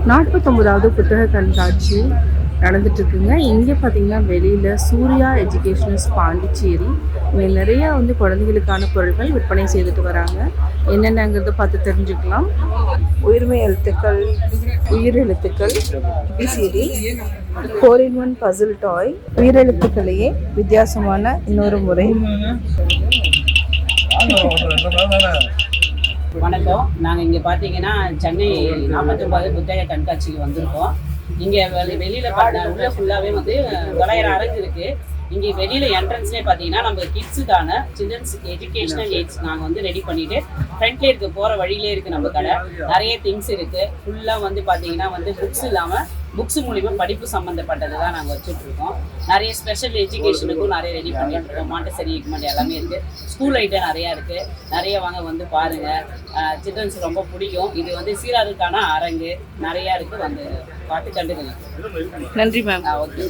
49வது புத்தக கண்காட்சி நடந்துட்டு இருக்குங்க. இங்கே பார்த்தீங்கன்னா வெளியில் சூர்யா எஜுகேஷனல்ஸ் பாண்டிச்சேரி இங்கே நிறையா குழந்தைகளுக்கான பொருட்கள் விற்பனை செய்துட்டு வராங்க. என்னென்னங்கிறத பார்த்து தெரிஞ்சுக்கலாம். உயிர்மை எழுத்துக்கள், உயிரெழுத்துக்கள், பிசிடி, 4-in-1 பசில் டாய், உயிரெழுத்துக்களையே வித்தியாசமான இன்னொரு முறை. வணக்கம். நாங்கள் இங்கே பார்த்தீங்கன்னா சென்னை 49 புத்தக கண்காட்சிக்கு வந்திருக்கோம். இங்கே வெளியில் உள்ள ஃபுல்லாகவே 900 அரங்கு இருக்குது. இங்கே வெளியில் என்ட்ரன்ஸ்லேயே பார்த்தீங்கன்னா நம்ம கிட்ஸுக்கான சில்ட்ரன்ஸ் எஜுகேஷனல் எய்ட்ஸ் நாங்கள் ரெடி பண்ணிவிட்டு ஃப்ரண்ட்லேயே இருக்குது, போகிற வழியிலே இருக்குது நம்ம கடை. நிறைய திங்ஸ் இருக்குது. ஃபுல்லாக பார்த்தீங்கன்னா புக்ஸ் இல்லாமல் புக்ஸ் மூலிமா படிப்பு சம்மந்தப்பட்டது தான் நாங்கள் வச்சுட்ருக்கோம். நிறைய ஸ்பெஷல் எஜுகேஷனுக்கும் நிறைய ரெடி பண்ணிட்டுருக்கோம். மாண்டசரி எக்மெண்ட் எல்லாமே இருக்குது. ஸ்கூல் ஐட்டம் நிறையா இருக்குது. நிறைய வாங்க பாருங்கள். சில்ட்ரன்ஸ் ரொம்ப பிடிக்கும். இது சீராருக்கான அரங்கு நிறையா இருக்குது. பார்த்து கண்டுக்கணும். நன்றி மேம். ஓகே.